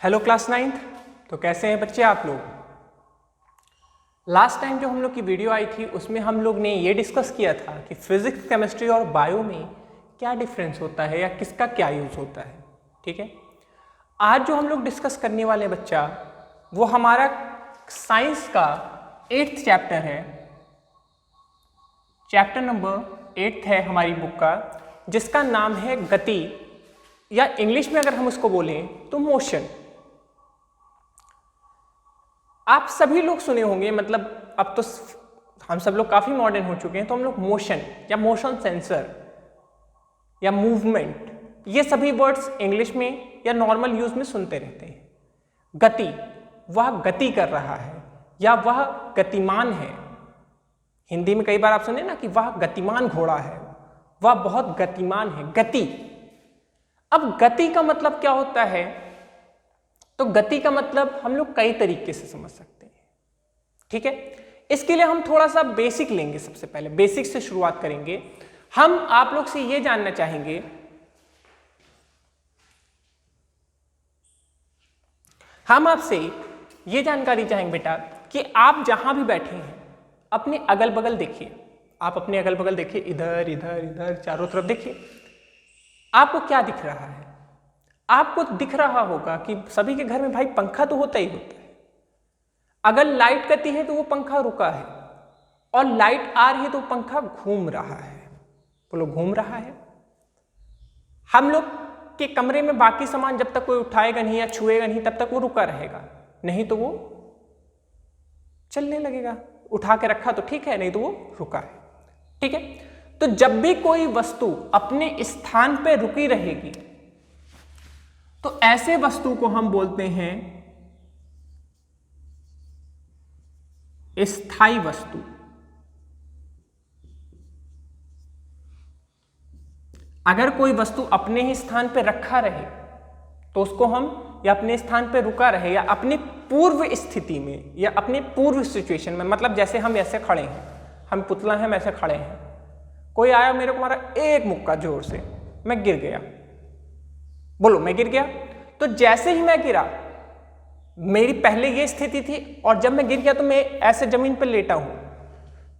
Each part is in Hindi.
Hello class 9th। तो कैसे हैं बच्चे आप लोग। लास्ट टाइम जो हम लोग की वीडियो आई थी उसमें हम लोग ने ये डिस्कस किया था कि फिजिक्स, केमिस्ट्री और बायो में क्या डिफरेंस होता है या किसका क्या यूज होता है। ठीक है, आज जो हम लोग डिस्कस करने वाले बच्चा वो हमारा साइंस का 8th चैप्टर है। चैप्टर नंबर 8 है हमारी बुक का, जिसका नाम है गति, या इंग्लिश में अगर हम उसको बोलें तो मोशन। आप सभी लोग सुने होंगे, मतलब अब तो हम सब लोग काफी मॉडर्न हो चुके हैं, तो हम लोग मोशन या मोशन सेंसर या मूवमेंट, ये सभी वर्ड्स इंग्लिश में या नॉर्मल यूज में सुनते रहते हैं। गति, वह गति कर रहा है या वह गतिमान है। हिंदी में कई बार आप सुने ना कि वह गतिमान घोड़ा है, वह बहुत गतिमान है। गति, अब गति का मतलब क्या होता है, तो गति का मतलब हम लोग कई तरीके से समझ सकते हैं। ठीक है, इसके लिए हम थोड़ा सा बेसिक लेंगे। सबसे पहले बेसिक से शुरुआत करेंगे। हम आप लोग से ये जानना चाहेंगे, हम आपसे ये जानकारी चाहेंगे बेटा कि आप जहां भी बैठे हैं अपने अगल बगल देखिए। आप अपने अगल बगल देखिए, इधर इधर इधर चारों तरफ देखिए। आपको क्या दिख रहा है? आपको दिख रहा होगा कि सभी के घर में भाई पंखा तो होता ही होता है। अगर लाइट गति है तो वो पंखा रुका है, और लाइट आ रही है तो पंखा घूम रहा है। बोलो, घूम रहा है। हम लोग के कमरे में बाकी सामान जब तक कोई उठाएगा नहीं या छुएगा नहीं तब तक वो रुका रहेगा, नहीं तो वो चलने लगेगा। उठा के रखा तो ठीक है, नहीं तो वो रुका है। ठीक है, तो जब भी कोई वस्तु अपने स्थान पर रुकी रहेगी तो ऐसे वस्तु को हम बोलते हैं स्थायी वस्तु। अगर कोई वस्तु अपने ही स्थान पर रखा रहे तो उसको हम, या अपने स्थान पर रुका रहे, या अपनी पूर्व स्थिति में या अपने पूर्व सिचुएशन में, मतलब जैसे हम ऐसे खड़े हैं, हम पुतला हैं, हम ऐसे खड़े हैं, कोई आया मेरे को मारा एक मुक्का जोर से, मैं गिर गया। बोलो, मैं गिर गया। तो जैसे ही मैं गिरा, मेरी पहले ये स्थिति थी और जब मैं गिर गया तो मैं ऐसे जमीन पर लेटा हूं,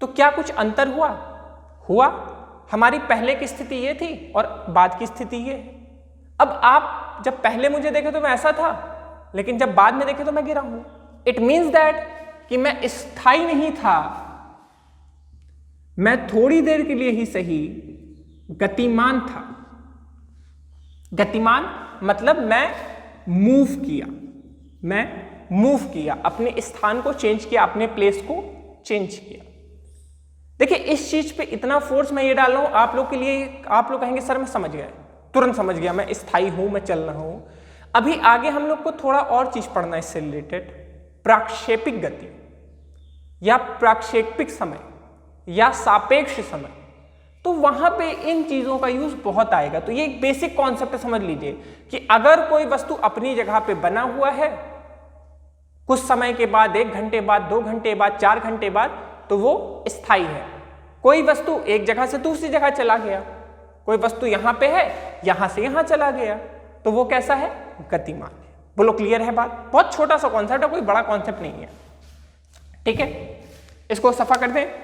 तो क्या कुछ अंतर हुआ? हुआ। हमारी पहले की स्थिति ये थी और बाद की स्थिति ये है। अब आप जब पहले मुझे देखे तो मैं ऐसा था, लेकिन जब बाद में देखे तो मैं गिरा हूं। इट मीन्स दैट कि मैं स्थायी नहीं था, मैं थोड़ी देर के लिए ही सही गतिमान था। गतिमान मतलब मैं मूव किया, मैं मूव किया, अपने स्थान को चेंज किया, अपने प्लेस को चेंज किया। देखिए, इस चीज पे इतना फोर्स मैं ये डाल रहा हूं आप लोग के लिए, आप लोग कहेंगे सर मैं समझ गया, तुरंत समझ गया, मैं स्थायी हूं, मैं चल रहा हूं। अभी आगे हम लोग को थोड़ा और चीज पढ़ना है इससे रिलेटेड, प्रक्षेपिक गति या प्रक्षेपिक समय या सापेक्ष समय। तो वहां पे इन चीजों का यूज बहुत आएगा। तो ये एक बेसिक कॉन्सेप्ट समझ लीजिए कि अगर कोई वस्तु अपनी जगह पे बना हुआ है, कुछ समय के बाद, 1 घंटे बाद, 2 घंटे बाद, 4 घंटे बाद, तो वो स्थायी है। कोई वस्तु एक जगह से दूसरी जगह चला गया, कोई वस्तु यहां पे है, यहां से यहां चला गया, तो वो कैसा है? गतिमान है। बोलो, क्लियर है बात? बहुत छोटा सा कॉन्सेप्ट है, कोई बड़ा कॉन्सेप्ट नहीं है। ठीक है, इसको सफा कर दें।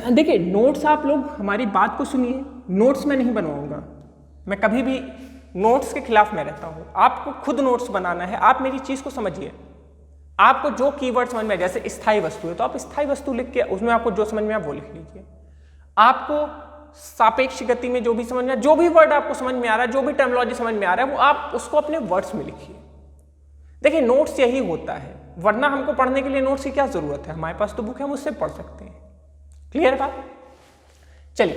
देखिए, नोट्स आप लोग हमारी बात को सुनिए, नोट्स में नहीं बनवाऊंगा मैं, कभी भी नोट्स के खिलाफ मैं रहता हूं। आपको खुद नोट्स बनाना है। आप मेरी चीज को समझिए, आपको जो कीवर्ड समझ में आए, जैसे स्थायी वस्तु है तो आप स्थायी वस्तु लिख के उसमें आपको जो समझ में आए वो लिख लीजिए। आपको सापेक्ष गति में जो भी समझ में आए, जो भी वर्ड आपको समझ में आ रहा है, जो भी टर्मिनोलॉजी समझ में आ रहा है, वो आप उसको अपने वर्ड्स में लिखिए। देखिए, नोट्स यही होता है, वरना हमको पढ़ने के लिए नोट्स की क्या जरूरत है? हमारे पास तो बुक है, हम उससे पढ़ सकते हैं। क्लियर बात? चलिए,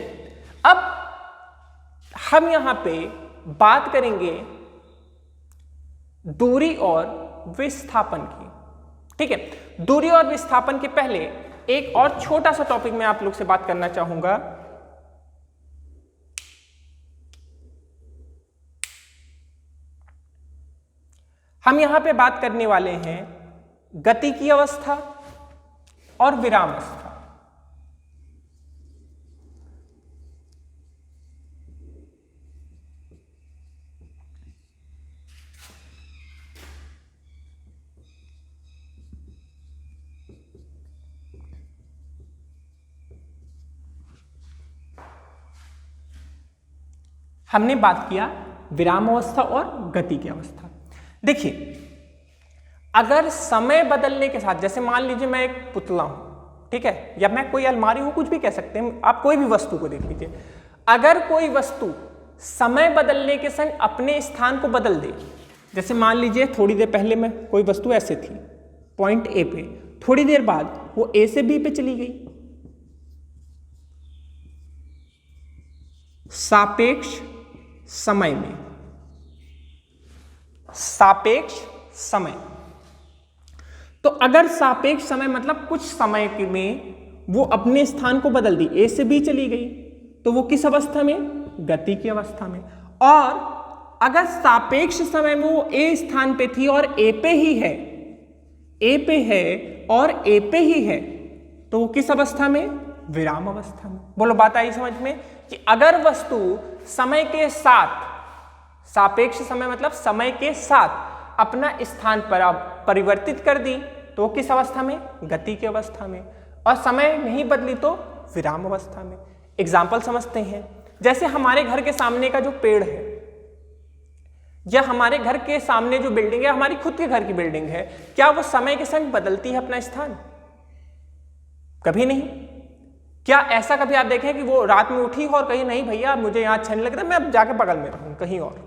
अब हम यहां पे बात करेंगे दूरी और विस्थापन की। ठीक है, दूरी और विस्थापन के पहले एक और छोटा सा टॉपिक मैं आप लोग से बात करना चाहूंगा। हम यहां पे बात करने वाले हैं गति की अवस्था और विराम अवस्था। हमने बात किया विराम अवस्था और गति की अवस्था। देखिए, अगर समय बदलने के साथ, जैसे मान लीजिए मैं एक पुतला हूं, ठीक है, या मैं कोई अलमारी हूं, कुछ भी कह सकते हैं आप, कोई भी वस्तु को देख लीजिए। अगर कोई वस्तु समय बदलने के संग अपने स्थान को बदल दे, जैसे मान लीजिए थोड़ी देर पहले में कोई वस्तु ऐसे थी पॉइंट ए पे, थोड़ी देर बाद वो ए से बी पे चली गई, सापेक्ष समय में, सापेक्ष समय। तो अगर सापेक्ष समय मतलब कुछ समय में वो अपने स्थान को बदल दी, ए से बी चली गई, तो वो किस अवस्था में? गति की अवस्था में। और अगर सापेक्ष समय में वो ए स्थान पे थी और ए पे ही है, ए पे है और ए पे ही है, तो वो किस अवस्था में? विराम अवस्था में। बोलो, बात आई समझ में कि अगर वस्तु समय के साथ, सापेक्ष समय मतलब समय के साथ अपना स्थान पर परिवर्तित कर दी, तो वो किस अवस्था में? गति की अवस्था में। और समय नहीं बदली तो विराम अवस्था में। एग्जाम्पल समझते हैं, जैसे हमारे घर के सामने का जो पेड़ है, या हमारे घर के सामने जो बिल्डिंग है, हमारी खुद के घर की बिल्डिंग है, क्या वो समय के संग बदलती है अपना स्थान? कभी नहीं। क्या ऐसा कभी आप देखें कि वो रात में उठी हो और कहीं, नहीं भैया मुझे यहाँ अच्छा नहीं लगता, मैं अब जाके बगल में रहूं कहीं और?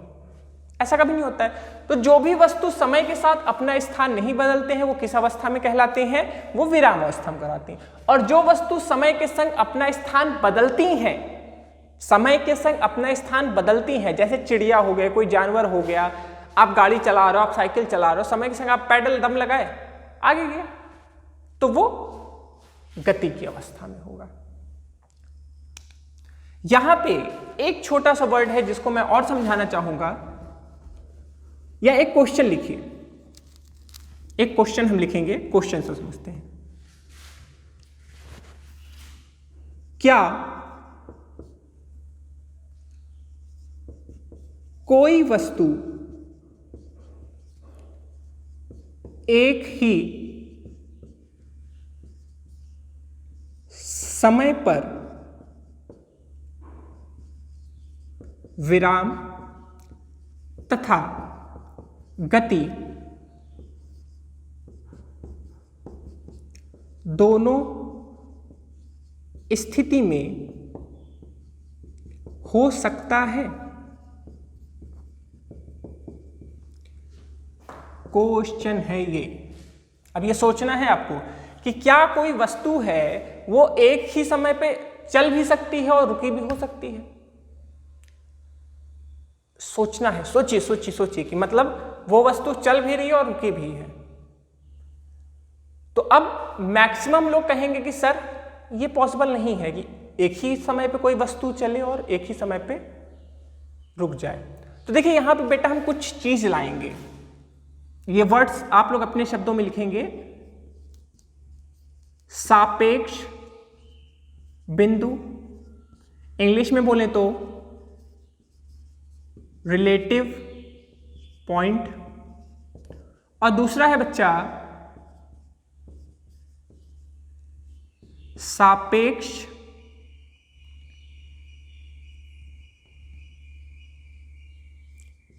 ऐसा कभी नहीं होता है। तो जो भी वस्तु समय के साथ अपना स्थान नहीं बदलते हैं, वो किस अवस्था में कहलाते हैं? वो विराम अवस्था में कहलाते हैं। और जो वस्तु समय के संग अपना स्थान बदलती हैं, समय के संग अपना स्थान बदलती हैं, जैसे चिड़िया हो गए, कोई जानवर हो गया, आप गाड़ी चला रहे हो, आप साइकिल चला रहे हो, समय के संग आप पैडल दम लगाए, आगे गया, तो वो गति की अवस्था में होगा। यहां पे एक छोटा सा वर्ड है जिसको मैं और समझाना चाहूंगा, या एक क्वेश्चन लिखिए, एक क्वेश्चन हम लिखेंगे, क्वेश्चन से समझते हैं। क्या कोई वस्तु एक ही समय पर विराम तथा गति दोनों स्थिति में हो सकता है? क्वेश्चन है ये। अब ये सोचना है आपको कि क्या कोई वस्तु है वो एक ही समय पे चल भी सकती है और रुकी भी हो सकती है? सोचना है, सोचिए सोचिए सोचिए कि मतलब वो वस्तु चल भी रही है और रुकी भी है। तो अब मैक्सिमम लोग कहेंगे कि सर ये पॉसिबल नहीं है कि एक ही समय पे कोई वस्तु चले और एक ही समय पे रुक जाए। तो देखिए यहां पे बेटा हम कुछ चीज लाएंगे, ये वर्ड्स आप लोग अपने शब्दों में लिखेंगे। सापेक्ष बिंदु, इंग्लिश में बोले तो रिलेटिव पॉइंट, और दूसरा है बच्चा सापेक्ष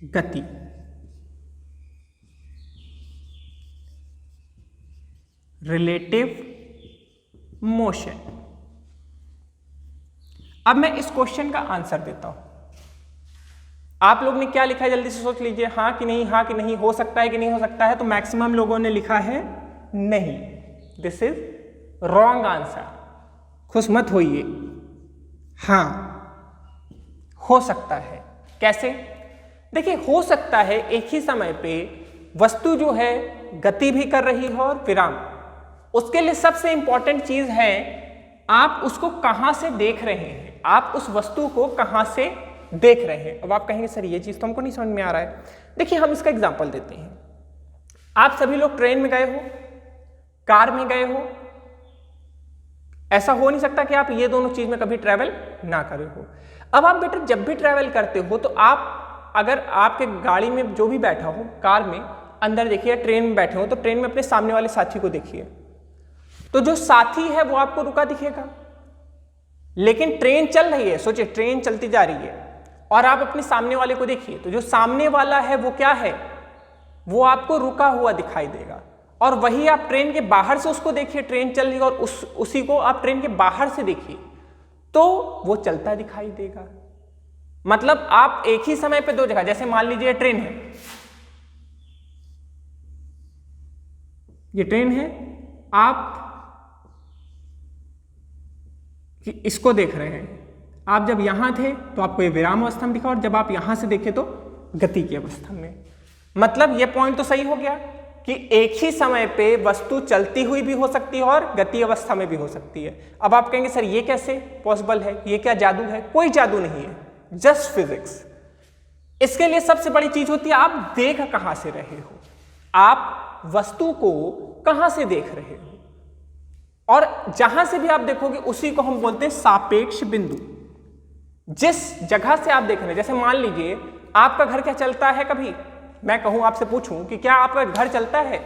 गति। Relative motion. अब मैं इस क्वेश्चन का आंसर देता हूं। आप लोग ने क्या लिखा है जल्दी से सोच लीजिए, हाँ कि नहीं, हाँ कि नहीं, हो सकता है कि नहीं हो सकता है। तो मैक्सिमम लोगों ने लिखा है नहीं, दिस इज रॉन्ग आंसर। खुश मत होइए, हाँ हो सकता है। कैसे? देखिए हो सकता है एक ही समय पे वस्तु जो है गति भी कर रही हो और विराम। उसके लिए सबसे इंपॉर्टेंट चीज है आप उसको कहां से देख रहे हैं, आप उस वस्तु को कहां से देख रहे हैं। अब आप कहेंगे सर ये चीज तो हमको नहीं समझ में आ रहा है। देखिए हम इसका एग्जांपल देते हैं। आप सभी लोग ट्रेन में गए हो, कार में गए हो, ऐसा हो नहीं सकता कि आप ये दोनों चीज में कभी ट्रैवल ना करे हो। अब आप बेटा जब भी ट्रैवल करते हो तो आप अगर आपके गाड़ी में जो भी बैठा हो, कार में अंदर देखिए, ट्रेन में बैठे हो तो ट्रेन में अपने सामने वाले साथी को देखिए, तो जो साथी है वो आपको रुका दिखेगा, लेकिन ट्रेन चल रही है। सोचिए ट्रेन चलती जा रही है, और आप अपने सामने वाले को देखिए, तो जो सामने वाला है वो क्या है, वो आपको रुका हुआ दिखाई देगा। और वही आप ट्रेन के बाहर से उसको देखिए, ट्रेन चल रही है और उसी को आप ट्रेन के बाहर से देखिए तो वो चलता दिखाई देगा। मतलब आप एक ही समय पे दो जगह, जैसे मान लीजिए ट्रेन है, ये ट्रेन है, आप इसको देख रहे हैं, आप जब यहां थे तो आपको ये विराम अवस्था में दिखा और जब आप यहां से देखे तो गति की अवस्था में। मतलब ये पॉइंट तो सही हो गया कि एक ही समय पे वस्तु चलती हुई भी हो सकती है और गति अवस्था में भी हो सकती है। अब आप कहेंगे सर ये कैसे पॉसिबल है, ये क्या जादू है? कोई जादू नहीं है, जस्ट फिजिक्स। इसके लिए सबसे बड़ी चीज होती है आप देख कहां से रहे हो, आप वस्तु को कहां से देख रहे हो, और जहां से भी आप देखोगे उसी को हम बोलते हैं सापेक्ष बिंदु। जिस जगह से आप देख रहे हैं, जैसे मान लीजिए आपका घर क्या चलता है, कभी मैं कहूं आपसे पूछूं कि क्या आपका घर चलता है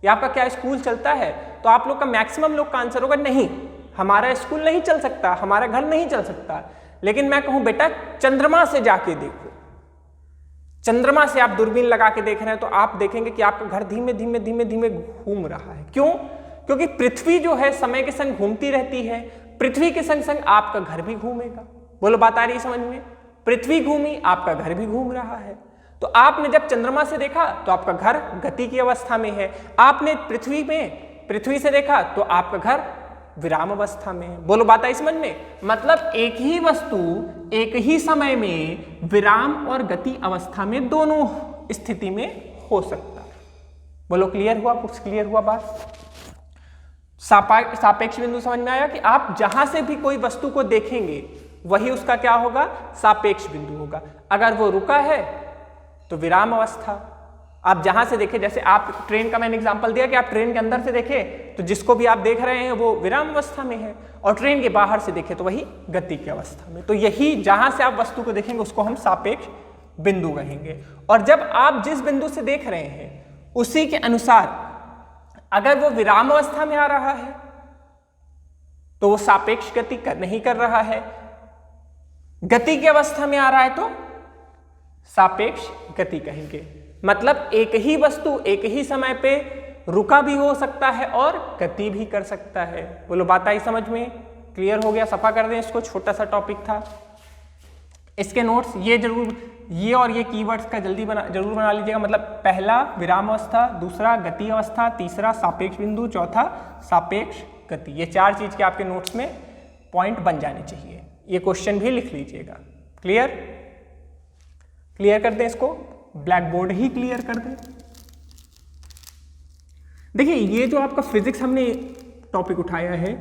या आपका क्या स्कूल चलता है, तो आप लोग का मैक्सिमम लोग का आंसर होगा नहीं, हमारा स्कूल नहीं चल सकता, हमारा घर नहीं चल सकता। लेकिन मैं कहूं बेटा चंद्रमा से जाके देखो, चंद्रमा से आप दूरबीन लगा के देख रहे हैं तो आप देखेंगे कि आपका घर धीमे धीमे धीमे धीमे घूम रहा है। क्यों? क्योंकि पृथ्वी जो है समय के संग घूमती रहती है, पृथ्वी के संग संग आपका घर भी घूमेगा। बोलो बात आ रही है समझ में? पृथ्वी घूमी, आपका घर भी घूम रहा है। तो आपने जब चंद्रमा से देखा तो आपका घर गति की अवस्था में है, आपने पृथ्वी से देखा तो आपका घर विराम अवस्था में है। बोलो बात आई समझ में? मतलब एक ही वस्तु एक ही समय में विराम और गति अवस्था में दोनों स्थिति में हो सकता है। बोलो क्लियर हुआ? कुछ क्लियर हुआ बात? सापेक्ष बिंदु समझ में आया कि आप जहां से भी कोई वस्तु को देखेंगे वही उसका क्या होगा, सापेक्ष बिंदु होगा। अगर वो रुका है तो विराम अवस्था। आप जहां से देखें, जैसे आप ट्रेन का मैंने एग्जांपल दिया कि आप ट्रेन के अंदर से देखें तो जिसको भी आप देख रहे हैं वो विराम अवस्था में है, और ट्रेन के बाहर से देखें तो वही गति की अवस्था में। तो यही जहां से आप वस्तु को देखेंगे उसको हम सापेक्ष बिंदु कहेंगे। और जब आप जिस बिंदु से देख रहे हैं उसी के अनुसार अगर वो विराम अवस्था में आ रहा है तो वो सापेक्ष गति नहीं कर रहा है, गति की अवस्था में आ रहा है तो सापेक्ष गति कहेंगे। मतलब एक ही वस्तु एक ही समय पे रुका भी हो सकता है और गति भी कर सकता है। बोलो बात आई समझ में? क्लियर हो गया? सफा कर दें इसको, छोटा सा टॉपिक था। इसके नोट्स ये जरूर, ये और ये कीवर्ड्स का जरूर बना लीजिएगा। मतलब पहला विराम अवस्था, दूसरा गति अवस्था, तीसरा सापेक्ष बिंदु, चौथा सापेक्ष गति। ये चार चीज के आपके नोट्स में पॉइंट बन जाने चाहिए। ये क्वेश्चन भी लिख लीजिएगा। क्लियर? क्लियर कर दें इसको, ब्लैक बोर्ड ही क्लियर कर दें। देखिए ये जो आपका फिजिक्स हमने टॉपिक उठाया है,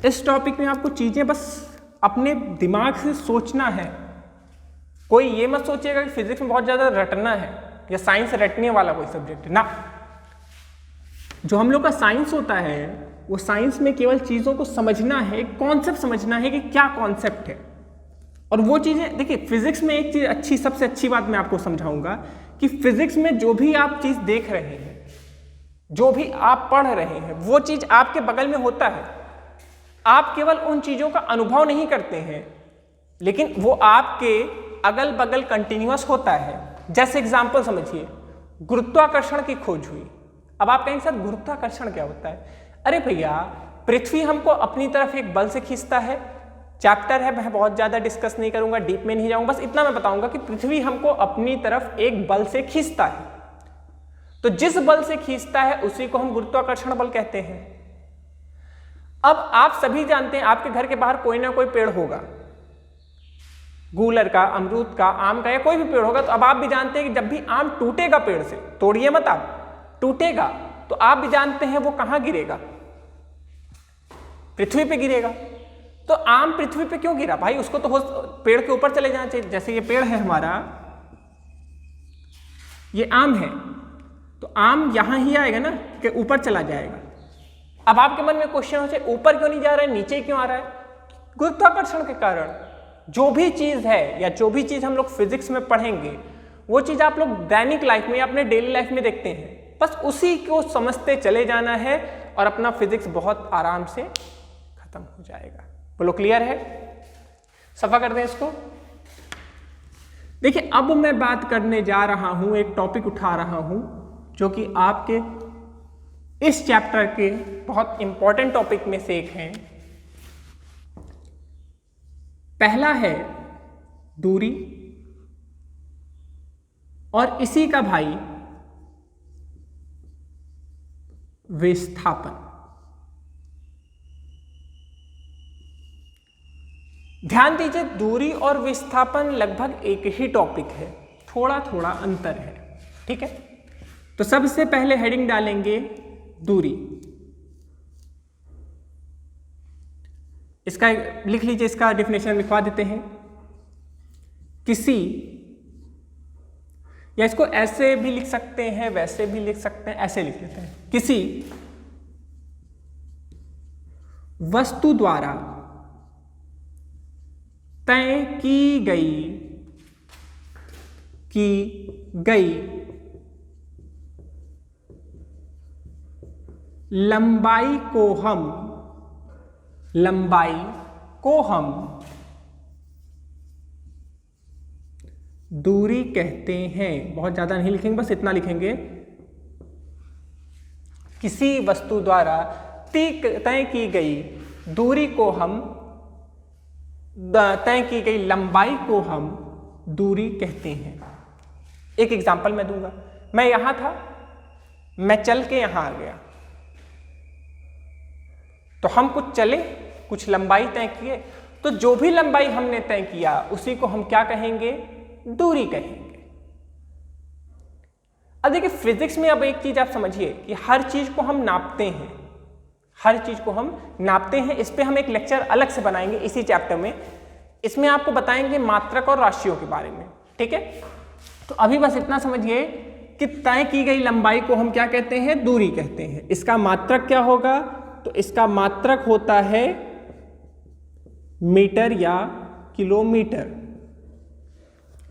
इस टॉपिक में आपको चीजें बस अपने दिमाग से सोचना है। कोई ये मत सोचिएगा कि फिजिक्स में बहुत ज्यादा रटना है या साइंस रटने वाला कोई सब्जेक्ट है ना। जो हम लोग का साइंस होता है वो साइंस में केवल चीजों को समझना है, कॉन्सेप्ट समझना है कि क्या कॉन्सेप्ट है। और वो चीजें देखिए, फिजिक्स में एक चीज सबसे अच्छी बात मैं आपको समझाऊंगा कि फिजिक्स में जो भी आप चीज देख रहे हैं, जो भी आप पढ़ रहे हैं, वो चीज आपके बगल में होता है। आप केवल उन चीजों का अनुभव नहीं करते हैं, लेकिन वो आपके अगल बगल कंटिन्यूअस होता है। जैसे एग्जांपल समझिए, गुरुत्वाकर्षण की खोज हुई। अब आप कहेंगे सर गुरुत्वाकर्षण क्या होता है? अरे भैया, पृथ्वी हमको अपनी तरफ एक बल से खींचता है। चैप्टर है, मैं बहुत ज्यादा डिस्कस नहीं करूंगा, डीप में नहीं जाऊंगा, बस इतना मैं बताऊंगा कि पृथ्वी हमको अपनी तरफ एक बल से खींचता है। तो जिस बल से खींचता है उसी को हम गुरुत्वाकर्षण बल कहते हैं। अब आप सभी जानते हैं आपके घर के बाहर कोई ना कोई पेड़ होगा, गूलर का, अमरूद का, आम का, या कोई भी पेड़ होगा। तो अब आप भी जानते हैं कि जब भी आम टूटेगा पेड़ से, तोड़िए मत आप, टूटेगा तो आप भी जानते हैं वो कहां गिरेगा, पृथ्वी पे गिरेगा। तो आम पृथ्वी पे क्यों गिरा भाई? उसको तो पेड़ के ऊपर चले जाना चाहिए। जैसे ये पेड़ है हमारा, ये आम है, तो आम यहां ही आएगा ना कि ऊपर चला जाएगा। अब आपके मन में क्वेश्चन हो जाए, ऊपर क्यों नहीं जा रहा है, नीचे क्यों आ रहा है? गुरुत्वाकर्षण के कारण। जो भी चीज है या जो भी चीज हम लोग फिजिक्स में पढ़ेंगे, वो चीज आप लोग दैनिक लाइफ में या अपने डेली लाइफ में देखते हैं, बस उसी को समझते चले जाना है और अपना फिजिक्स बहुत आराम से खत्म हो जाएगा। बोलो क्लियर है? सफा कर दें इसको। देखिए अब मैं बात करने जा रहा हूं, एक टॉपिक उठा रहा हूं जो कि आपके इस चैप्टर के बहुत इंपॉर्टेंट टॉपिक में से एक है। पहला है दूरी और इसी का भाई विस्थापन। ध्यान दीजिए, दूरी और विस्थापन लगभग एक ही टॉपिक है, थोड़ा थोड़ा अंतर है, ठीक है। तो सबसे पहले हेडिंग डालेंगे दूरी। इसका लिख लीजिए, इसका डेफिनेशन लिखवा देते हैं। किसी, या इसको ऐसे भी लिख सकते हैं, वैसे भी लिख सकते हैं, ऐसे लिख लेते हैं। किसी वस्तु द्वारा तय की गई लंबाई को हम दूरी कहते हैं। बहुत ज्यादा नहीं लिखेंगे, बस इतना लिखेंगे। किसी वस्तु द्वारा तय की गई दूरी को हम, तय की गई लंबाई को हम दूरी कहते हैं। एक एग्जांपल मैं दूंगा। मैं यहां था, मैं चल के यहां आ गया, तो हम कुछ चले, कुछ लंबाई तय किए, तो जो भी लंबाई हमने तय किया उसी को हम क्या कहेंगे? दूरी कहेंगे। अब देखिए फिजिक्स में अब एक चीज आप समझिए कि हर चीज को हम नापते हैं, हर चीज को हम नापते हैं। इस पे हम एक लेक्चर अलग से बनाएंगे इसी चैप्टर में। इसमें आपको बताएंगे मात्रक और राशियों के बारे में, ठीक है। तो अभी बस इतना समझिए कि तय की गई लंबाई को हम क्या कहते हैं? दूरी कहते हैं। इसका मात्रक क्या होगा? तो इसका मात्रक होता है मीटर या किलोमीटर।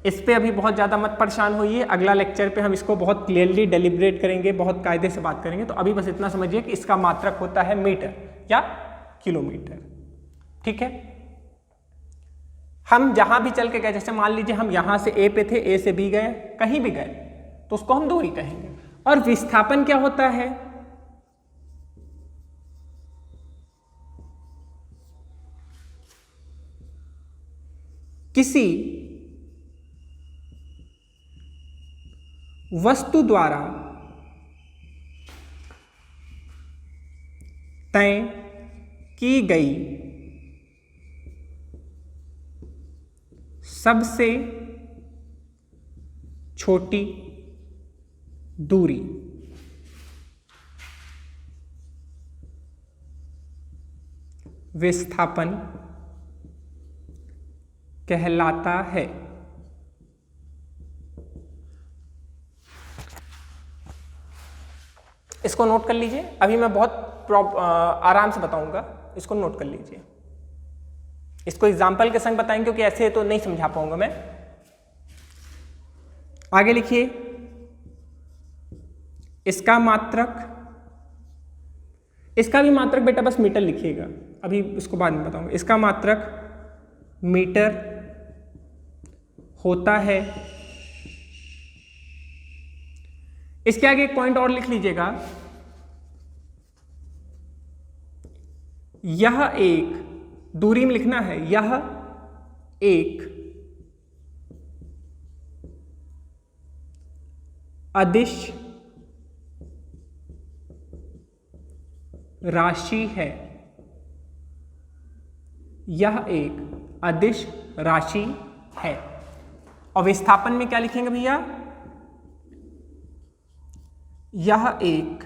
इस पे अभी बहुत ज़्यादा मत परेशान होइए, अगला लेक्चर पे हम इसको बहुत क्लियरली डेलिब्रेट करेंगे, बहुत कायदे से बात करेंगे। तो अभी बस इतना समझिए कि इसका मात्रक होता है मीटर या किलोमीटर, ठीक है। हम जहां भी चल के गए, जैसे मान लीजिए हम यहां से ए पे थे, ए से बी गए, कहीं भी गए, तो उसको हम दूरी कहेंगे। और विस्थापन क्या होता है? किसी वस्तु द्वारा तय की गई सबसे छोटी दूरी विस्थापन कहलाता है। इसको नोट कर लीजिए, अभी मैं बहुत आराम से बताऊंगा, इसको नोट कर लीजिए। इसको एग्जाम्पल के संग बताएंगे क्योंकि ऐसे तो नहीं समझा पाऊंगा मैं। आगे लिखिए, इसका मात्रक, इसका भी मात्रक बेटा बस मीटर लिखिएगा, अभी इसको बाद में बताऊंगा। इसका मात्रक मीटर होता है। इसके आगे एक पॉइंट और लिख लीजिएगा, यह एक, दूरी में लिखना है, यह एक अदिश राशि है। यह एक अदिश राशि है। और विस्थापन में क्या लिखेंगे भैया? यह एक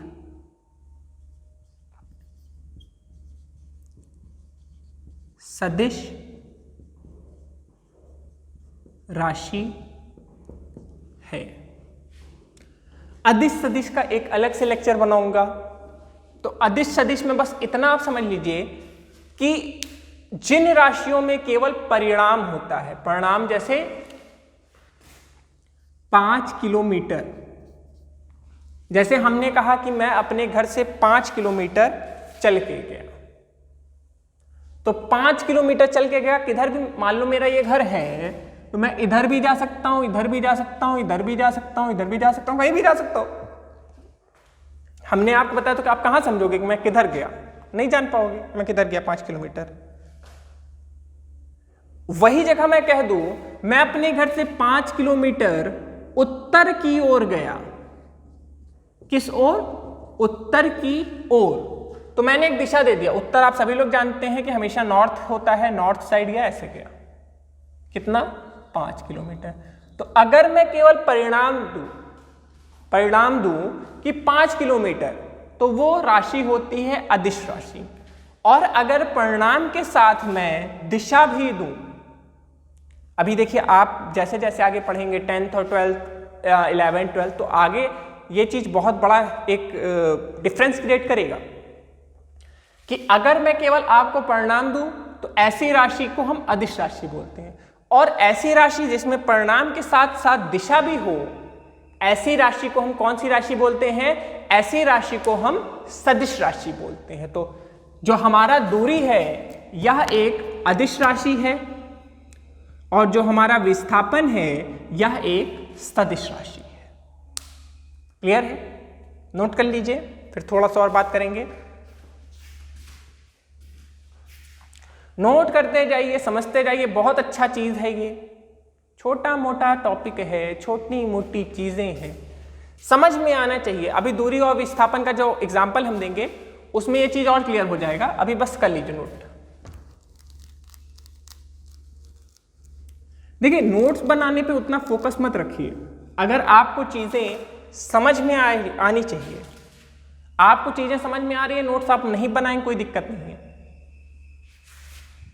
सदिश राशि है। अदिश सदिश का एक अलग से लेक्चर बनाऊंगा। तो अदिश सदिश में बस इतना आप समझ लीजिए कि जिन राशियों में केवल परिणाम होता है, परिणाम जैसे 5 किलोमीटर, जैसे हमने कहा कि मैं अपने घर से 5 किलोमीटर चल के गया, तो 5 किलोमीटर चल के गया, किधर भी मान लो मेरा ये घर है, तो मैं इधर भी जा सकता हूं, इधर भी जा सकता हूं, इधर भी जा सकता हूं, इधर भी जा सकता हूं, कहीं भी जा सकता हूं। हमने आपको बताया तो कि आप कहां समझोगे कि मैं किधर गया, नहीं जान पाओगे मैं किधर गया 5 किलोमीटर। वही जगह मैं कह दूं मैं अपने घर से 5 किलोमीटर उत्तर की ओर गया, किस ओर? उत्तर की ओर। तो मैंने एक दिशा दे दिया, उत्तर आप सभी लोग जानते हैं कि हमेशा नॉर्थ होता है, नॉर्थ साइड गया, ऐसे गया, कितना? 5 किलोमीटर। तो अगर मैं केवल परिणाम दूं कि 5 किलोमीटर, तो वो राशि होती है अदिश राशि। और अगर परिणाम के साथ मैं दिशा भी दूं, अभी देखिए आप जैसे जैसे आगे पढ़ेंगे 10th और 12th 11th 12th, तो आगे ये चीज बहुत बड़ा एक डिफरेंस क्रिएट करेगा कि अगर मैं केवल आपको परिणाम दूं तो ऐसी राशि को हम अदिश राशि बोलते हैं, और ऐसी राशि जिसमें परिणाम के साथ साथ दिशा भी हो, ऐसी राशि को हम कौन सी राशि बोलते हैं? ऐसी राशि को हम सदिश राशि बोलते हैं। तो जो हमारा दूरी है यह एक अदिश राशि है, और जो हमारा विस्थापन है यह एक सदिश राशि है। क्लियर है? नोट कर लीजिए, फिर थोड़ा सा और बात करेंगे। नोट करते जाइए, समझते जाइए, बहुत अच्छा चीज है ये। छोटा मोटा टॉपिक है, छोटी मोटी चीजें हैं, समझ में आना चाहिए। अभी दूरी और विस्थापन का जो एग्जाम्पल हम देंगे उसमें ये चीज और क्लियर हो जाएगा, अभी बस कर लीजिए नोट। देखिए नोट्स बनाने पे उतना फोकस मत रखिए, अगर आपको चीजें समझ में आनी चाहिए, आपको चीजें समझ में आ रही है, नोट्स आप नहीं बनाएंगे कोई दिक्कत नहीं है।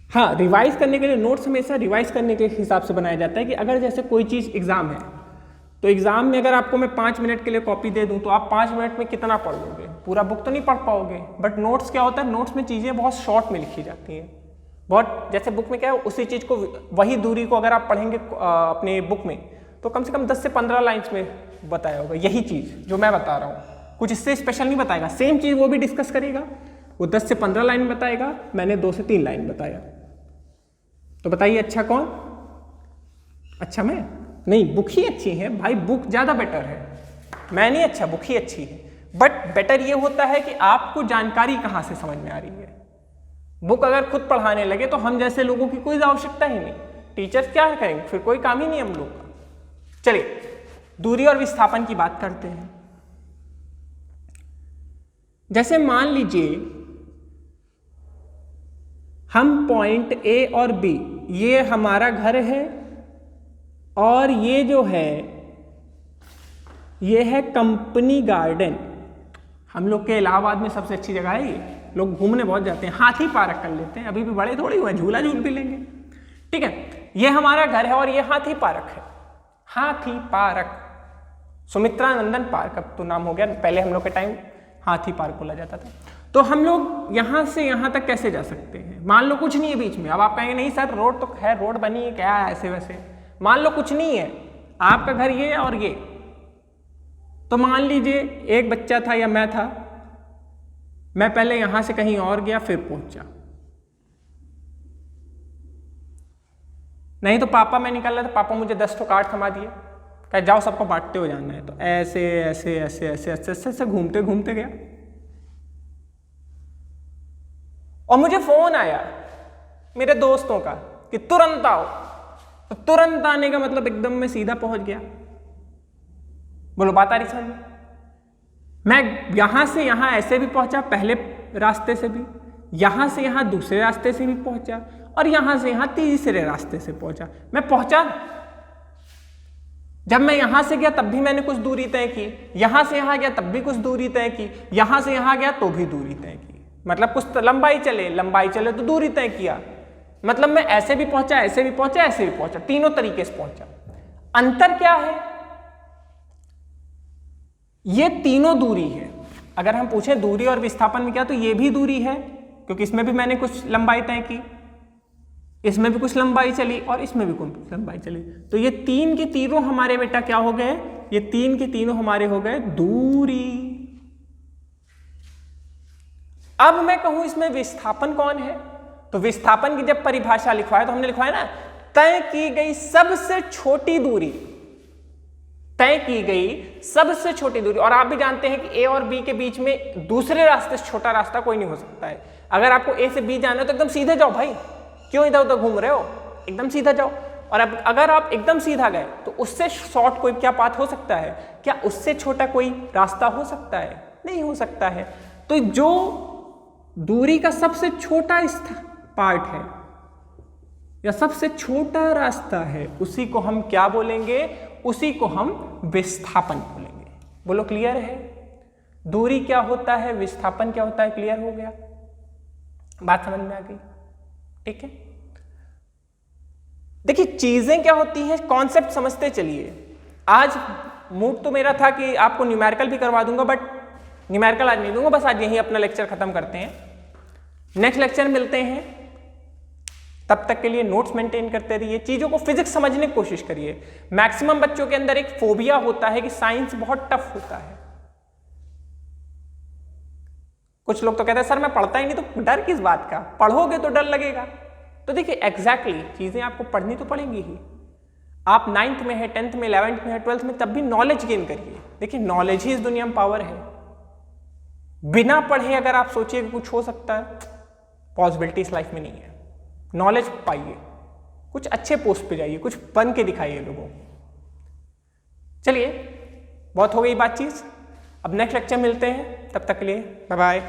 हाँ, रिवाइज करने के लिए नोट्स हमेशा रिवाइज करने के हिसाब से बनाया जाता है कि अगर जैसे कोई चीज एग्जाम है, तो एग्जाम में अगर आपको मैं 5 मिनट के लिए कॉपी दे दूं तो आप 5 मिनट में कितना पढ़ लोगे? पूरा बुक तो नहीं पढ़ पाओगे। बट नोट्स क्या होता है, नोट्स में चीजें बहुत शॉर्ट में लिखी जाती हैं, बहुत जैसे बुक में क्या है उसी चीज को, वही दूरी को अगर आप पढ़ेंगे अपने बुक में तो कम से कम 10 से 15 लाइन्स में बताया होगा। यही चीज जो मैं बता रहा हूँ, कुछ इससे स्पेशल नहीं बताएगा, सेम चीज वो भी डिस्कस करेगा, वो 10 से 15 लाइन बताएगा, मैंने 2 से 3 लाइन बताया। तो बताइए अच्छा कौन? अच्छा मैं? नहीं, बुक ही अच्छी है भाई, बुक ज्यादा बेटर है, मैं नहीं अच्छा, बुक ही अच्छी है। बट बेटर ये होता है कि आपको जानकारी कहाँ से समझ में आ रही है। बुक अगर खुद पढ़ाने लगे तो हम जैसे लोगों की कोई आवश्यकता ही नहीं, टीचर्स क्या करेंगे, फिर कोई काम ही नहीं हम लोग का। चलिए दूरी और विस्थापन की बात करते हैं। जैसे मान लीजिए हम पॉइंट ए और बी, ये हमारा घर है और ये जो है ये है कंपनी गार्डन। हम लोग के इलाहाबाद में सबसे अच्छी जगह है ये, लोग घूमने बहुत जाते हैं, हाथी पार्क कर लेते हैं, अभी भी बड़े थोड़ी हुए, झूला झूल भी लेंगे। ठीक है, ये हमारा घर है और ये हाथी पार्क है, हाथी पार्क, सुमित्रा नंदन पार्क अब तो नाम हो गया, पहले हम लोग के टाइम हाथी पार्क बोला जाता था। तो हम लोग यहाँ से यहाँ तक कैसे जा सकते हैं? मान लो कुछ नहीं है बीच में, अब आप कहेंगे नहीं सर रोड तो है, रोड बनी है क्या ऐसे वैसे, मान लो कुछ नहीं है, आपका घर ये और ये, तो मान लीजिए एक बच्चा था या मैं था, मैं पहले यहां से कहीं और गया फिर पहुंचा, नहीं तो पापा मैं निकल रहा था, पापा मुझे 10 कार्ड थमा दिए, कह जाओ सबको बांटते हो जाना है, तो ऐसे ऐसे ऐसे ऐसे ऐसे ऐसे, ऐसे घूमते घूमते गया और मुझे फोन आया मेरे दोस्तों का कि तुरंत आओ, तो तुरंत आने का मतलब एकदम मैं सीधा पहुंच गया। बोलो बात आ रही समझ में? मैं यहां से यहां ऐसे भी पहुंचा, पहले रास्ते से भी, यहां से यहां दूसरे रास्ते से भी पहुंचा, और यहां से यहां तीसरे रास्ते से पहुंचा। मैं पहुंचा, जब मैं यहां से गया तब भी मैंने कुछ दूरी तय की, यहां से यहां गया तब भी कुछ दूरी तय की, यहां से यहां गया तो भी दूरी तय की, मतलब कुछ तो लंबाई चले तो दूरी तय किया। मतलब मैं ऐसे भी पहुंचा, ऐसे भी पहुंचा, ऐसे भी पहुंचा, तीनों तरीके से पहुंचा। अंतर क्या है? ये तीनों दूरी है। अगर हम पूछें दूरी और विस्थापन में क्या, तो ये भी दूरी है क्योंकि इसमें भी मैंने कुछ लंबाई तय की, इसमें भी कुछ लंबाई चली और इसमें भी कुछ लंबाई चली। तो ये तीन के तीनों हमारे बेटा क्या हो गए? ये तीन के तीनों हमारे हो गए दूरी। अब मैं कहूं इसमें विस्थापन कौन है, तो विस्थापन की जब परिभाषा लिखवाए तो हमने लिखवाया ना तय की गई सबसे छोटी दूरी, तय की गई सबसे छोटी दूरी। और आप भी जानते हैं कि ए और बी के बीच में दूसरे रास्ते से छोटा रास्ता कोई नहीं हो सकता है। अगर आपको ए से बी जाना है तो एकदम सीधे जाओ भाई, क्यों इधर उधर घूम रहे हो, एकदम सीधा जाओ। और अब अगर आप एकदम सीधा गए तो उससे शॉर्ट कोई क्या पाथ हो सकता है, क्या उससे छोटा कोई रास्ता हो सकता है, नहीं हो सकता है। तो जो दूरी का सबसे छोटा पार्ट है या सबसे छोटा रास्ता है उसी को हम क्या बोलेंगे, उसी को हम विस्थापन बोलेंगे। बोलो क्लियर है? दूरी क्या होता है, विस्थापन क्या होता है, क्लियर हो गया, बात समझ में आ गई? ठीक है, देखिए चीजें क्या होती हैं, कॉन्सेप्ट समझते चलिए। आज मूड तो मेरा था कि आपको न्यूमेरिकल भी करवा दूंगा, बट न्यूमेरिकल आज नहीं दूंगा, बस आज यही अपना लेक्चर खत्म करते हैं। नेक्स्ट लेक्चर मिलते हैं, तब तक के लिए नोट्स मेंटेन करते रहिए, चीजों को फिजिक्स समझने की कोशिश करिए। मैक्सिमम बच्चों के अंदर एक फोबिया होता है कि साइंस बहुत टफ होता है। कुछ लोग तो कहते हैं सर मैं पढ़ता ही नहीं, तो डर किस बात का, पढ़ोगे तो डर लगेगा। तो देखिए एग्जैक्टली चीजें आपको पढ़नी तो पड़ेंगी ही। आप 9th में है, 10th में, 11th में है, 12th में, तब भी नॉलेज गेन करिए। देखिए नॉलेज ही इस दुनिया में पावर है। बिना पढ़े अगर आप सोचिए कि कुछ हो सकता है, पॉसिबिलिटी इस लाइफ में नहीं है। नॉलेज पाइए, कुछ अच्छे पोस्ट पे जाइए, कुछ बन के दिखाइए लोगों को। चलिए बहुत हो गई बातचीत, अब नेक्स्ट लेक्चर मिलते हैं, तब तक के लिए बाय बाय।